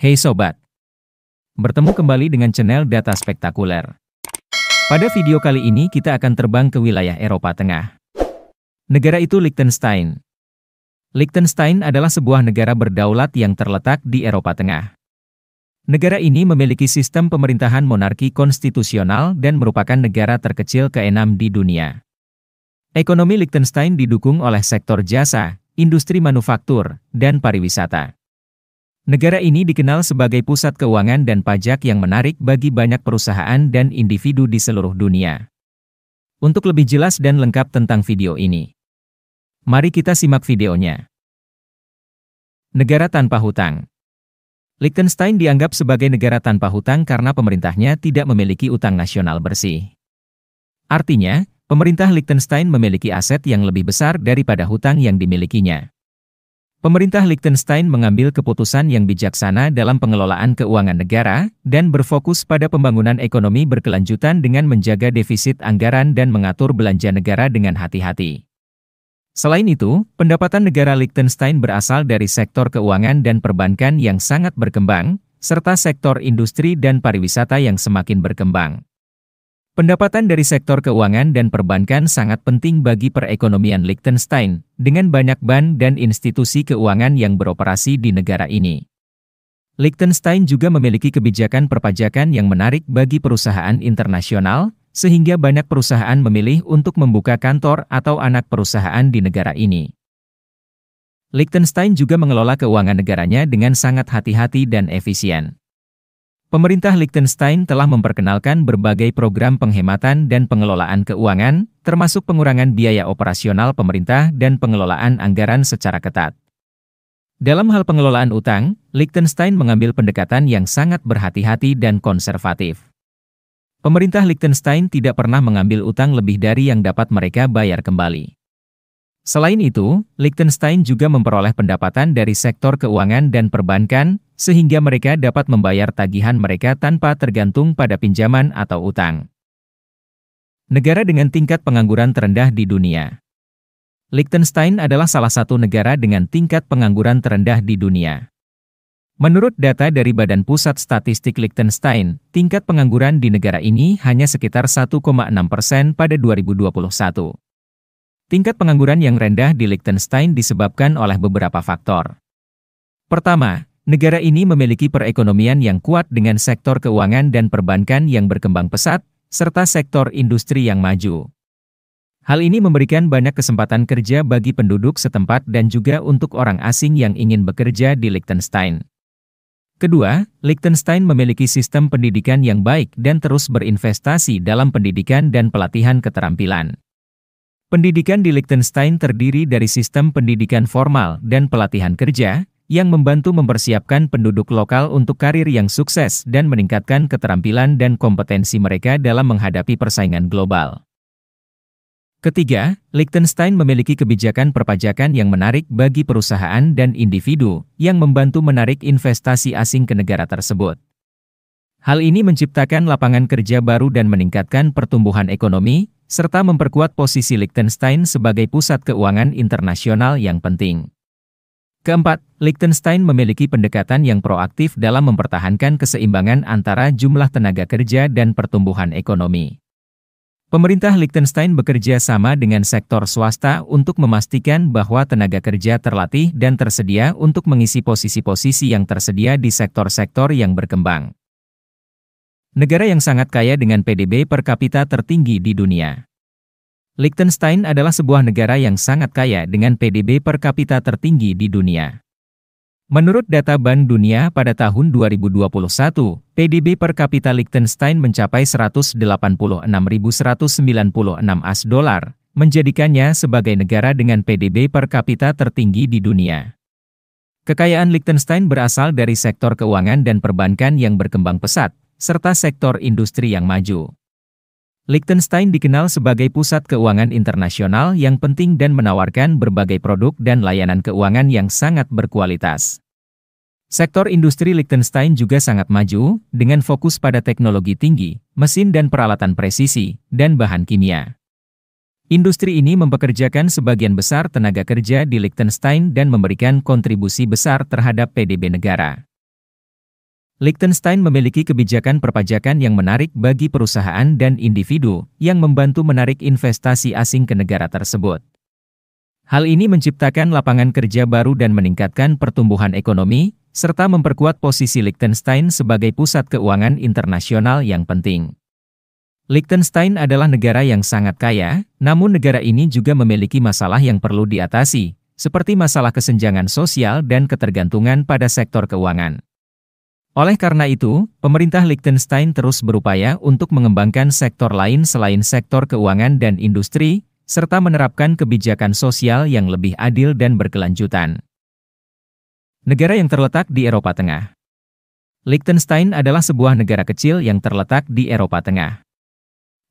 Hey sobat, bertemu kembali dengan channel Data Spektakuler. Pada video kali ini kita akan terbang ke wilayah Eropa Tengah. Negara itu Liechtenstein. Liechtenstein adalah sebuah negara berdaulat yang terletak di Eropa Tengah. Negara ini memiliki sistem pemerintahan monarki konstitusional dan merupakan negara terkecil ke-6 di dunia. Ekonomi Liechtenstein didukung oleh sektor jasa, industri manufaktur, dan pariwisata. Negara ini dikenal sebagai pusat keuangan dan pajak yang menarik bagi banyak perusahaan dan individu di seluruh dunia. Untuk lebih jelas dan lengkap tentang video ini, mari kita simak videonya. Negara tanpa hutang. Liechtenstein dianggap sebagai negara tanpa hutang karena pemerintahnya tidak memiliki utang nasional bersih. Artinya, pemerintah Liechtenstein memiliki aset yang lebih besar daripada hutang yang dimilikinya. Pemerintah Liechtenstein mengambil keputusan yang bijaksana dalam pengelolaan keuangan negara dan berfokus pada pembangunan ekonomi berkelanjutan dengan menjaga defisit anggaran dan mengatur belanja negara dengan hati-hati. Selain itu, pendapatan negara Liechtenstein berasal dari sektor keuangan dan perbankan yang sangat berkembang, serta sektor industri dan pariwisata yang semakin berkembang. Pendapatan dari sektor keuangan dan perbankan sangat penting bagi perekonomian Liechtenstein, dengan banyak bank dan institusi keuangan yang beroperasi di negara ini. Liechtenstein juga memiliki kebijakan perpajakan yang menarik bagi perusahaan internasional, sehingga banyak perusahaan memilih untuk membuka kantor atau anak perusahaan di negara ini. Liechtenstein juga mengelola keuangan negaranya dengan sangat hati-hati dan efisien. Pemerintah Liechtenstein telah memperkenalkan berbagai program penghematan dan pengelolaan keuangan, termasuk pengurangan biaya operasional pemerintah dan pengelolaan anggaran secara ketat. Dalam hal pengelolaan utang, Liechtenstein mengambil pendekatan yang sangat berhati-hati dan konservatif. Pemerintah Liechtenstein tidak pernah mengambil utang lebih dari yang dapat mereka bayar kembali. Selain itu, Liechtenstein juga memperoleh pendapatan dari sektor keuangan dan perbankan, sehingga mereka dapat membayar tagihan mereka tanpa tergantung pada pinjaman atau utang. Negara dengan tingkat pengangguran terendah di dunia. Liechtenstein adalah salah satu negara dengan tingkat pengangguran terendah di dunia. Menurut data dari Badan Pusat Statistik Liechtenstein, tingkat pengangguran di negara ini hanya sekitar 1,6% pada 2021. Tingkat pengangguran yang rendah di Liechtenstein disebabkan oleh beberapa faktor. Pertama, negara ini memiliki perekonomian yang kuat dengan sektor keuangan dan perbankan yang berkembang pesat, serta sektor industri yang maju. Hal ini memberikan banyak kesempatan kerja bagi penduduk setempat dan juga untuk orang asing yang ingin bekerja di Liechtenstein. Kedua, Liechtenstein memiliki sistem pendidikan yang baik dan terus berinvestasi dalam pendidikan dan pelatihan keterampilan. Pendidikan di Liechtenstein terdiri dari sistem pendidikan formal dan pelatihan kerja, yang membantu mempersiapkan penduduk lokal untuk karir yang sukses dan meningkatkan keterampilan dan kompetensi mereka dalam menghadapi persaingan global. Ketiga, Liechtenstein memiliki kebijakan perpajakan yang menarik bagi perusahaan dan individu, yang membantu menarik investasi asing ke negara tersebut. Hal ini menciptakan lapangan kerja baru dan meningkatkan pertumbuhan ekonomi, serta memperkuat posisi Liechtenstein sebagai pusat keuangan internasional yang penting. Keempat, Liechtenstein memiliki pendekatan yang proaktif dalam mempertahankan keseimbangan antara jumlah tenaga kerja dan pertumbuhan ekonomi. Pemerintah Liechtenstein bekerja sama dengan sektor swasta untuk memastikan bahwa tenaga kerja terlatih dan tersedia untuk mengisi posisi-posisi yang tersedia di sektor-sektor yang berkembang. Negara yang sangat kaya dengan PDB per kapita tertinggi di dunia. Liechtenstein adalah sebuah negara yang sangat kaya dengan PDB per kapita tertinggi di dunia. Menurut data Bank Dunia pada tahun 2021, PDB per kapita Liechtenstein mencapai 186.196 $, menjadikannya sebagai negara dengan PDB per kapita tertinggi di dunia. Kekayaan Liechtenstein berasal dari sektor keuangan dan perbankan yang berkembang pesat, serta sektor industri yang maju. Liechtenstein dikenal sebagai pusat keuangan internasional yang penting dan menawarkan berbagai produk dan layanan keuangan yang sangat berkualitas. Sektor industri Liechtenstein juga sangat maju, dengan fokus pada teknologi tinggi, mesin dan peralatan presisi, dan bahan kimia. Industri ini mempekerjakan sebagian besar tenaga kerja di Liechtenstein dan memberikan kontribusi besar terhadap PDB negara. Liechtenstein memiliki kebijakan perpajakan yang menarik bagi perusahaan dan individu yang membantu menarik investasi asing ke negara tersebut. Hal ini menciptakan lapangan kerja baru dan meningkatkan pertumbuhan ekonomi, serta memperkuat posisi Liechtenstein sebagai pusat keuangan internasional yang penting. Liechtenstein adalah negara yang sangat kaya, namun negara ini juga memiliki masalah yang perlu diatasi, seperti masalah kesenjangan sosial dan ketergantungan pada sektor keuangan. Oleh karena itu, pemerintah Liechtenstein terus berupaya untuk mengembangkan sektor lain selain sektor keuangan dan industri, serta menerapkan kebijakan sosial yang lebih adil dan berkelanjutan. Negara yang terletak di Eropa Tengah. Liechtenstein adalah sebuah negara kecil yang terletak di Eropa Tengah.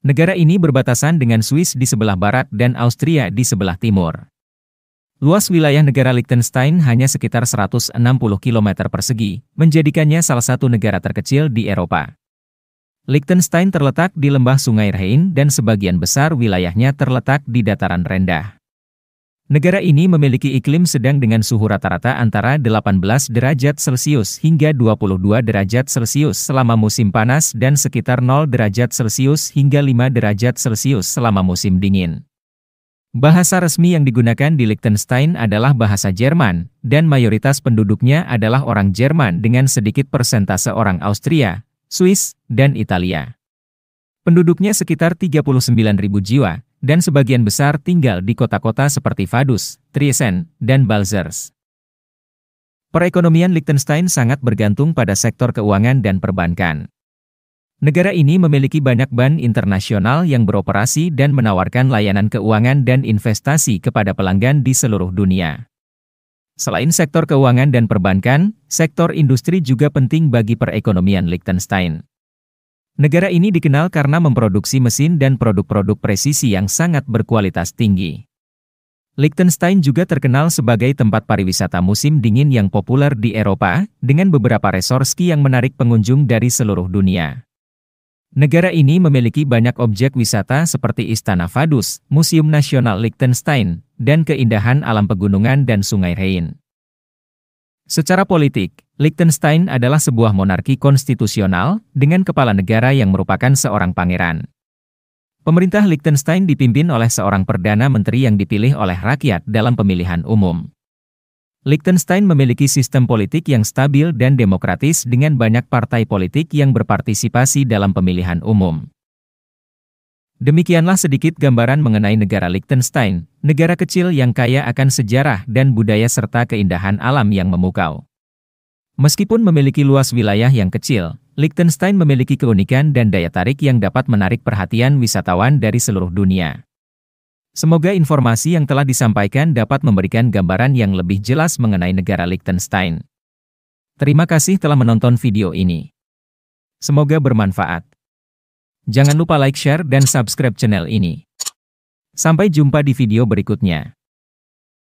Negara ini berbatasan dengan Swiss di sebelah barat dan Austria di sebelah timur. Luas wilayah negara Liechtenstein hanya sekitar 160 km persegi, menjadikannya salah satu negara terkecil di Eropa. Liechtenstein terletak di lembah Sungai Rhein dan sebagian besar wilayahnya terletak di dataran rendah. Negara ini memiliki iklim sedang dengan suhu rata-rata antara 18 derajat Celcius hingga 22 derajat Celcius selama musim panas dan sekitar 0 derajat Celcius hingga 5 derajat Celcius selama musim dingin. Bahasa resmi yang digunakan di Liechtenstein adalah bahasa Jerman, dan mayoritas penduduknya adalah orang Jerman dengan sedikit persentase orang Austria, Swiss, dan Italia. Penduduknya sekitar 39.000 jiwa, dan sebagian besar tinggal di kota-kota seperti Vaduz, Triesen, dan Balzers. Perekonomian Liechtenstein sangat bergantung pada sektor keuangan dan perbankan. Negara ini memiliki banyak bank internasional yang beroperasi dan menawarkan layanan keuangan dan investasi kepada pelanggan di seluruh dunia. Selain sektor keuangan dan perbankan, sektor industri juga penting bagi perekonomian Liechtenstein. Negara ini dikenal karena memproduksi mesin dan produk-produk presisi yang sangat berkualitas tinggi. Liechtenstein juga terkenal sebagai tempat pariwisata musim dingin yang populer di Eropa, dengan beberapa resort ski yang menarik pengunjung dari seluruh dunia. Negara ini memiliki banyak objek wisata seperti Istana Vaduz, Museum Nasional Liechtenstein, dan keindahan alam pegunungan dan Sungai Rhein. Secara politik, Liechtenstein adalah sebuah monarki konstitusional dengan kepala negara yang merupakan seorang pangeran. Pemerintah Liechtenstein dipimpin oleh seorang perdana menteri yang dipilih oleh rakyat dalam pemilihan umum. Liechtenstein memiliki sistem politik yang stabil dan demokratis dengan banyak partai politik yang berpartisipasi dalam pemilihan umum. Demikianlah sedikit gambaran mengenai negara Liechtenstein, negara kecil yang kaya akan sejarah dan budaya serta keindahan alam yang memukau. Meskipun memiliki luas wilayah yang kecil, Liechtenstein memiliki keunikan dan daya tarik yang dapat menarik perhatian wisatawan dari seluruh dunia. Semoga informasi yang telah disampaikan dapat memberikan gambaran yang lebih jelas mengenai negara Liechtenstein. Terima kasih telah menonton video ini. Semoga bermanfaat. Jangan lupa like, share, dan subscribe channel ini. Sampai jumpa di video berikutnya.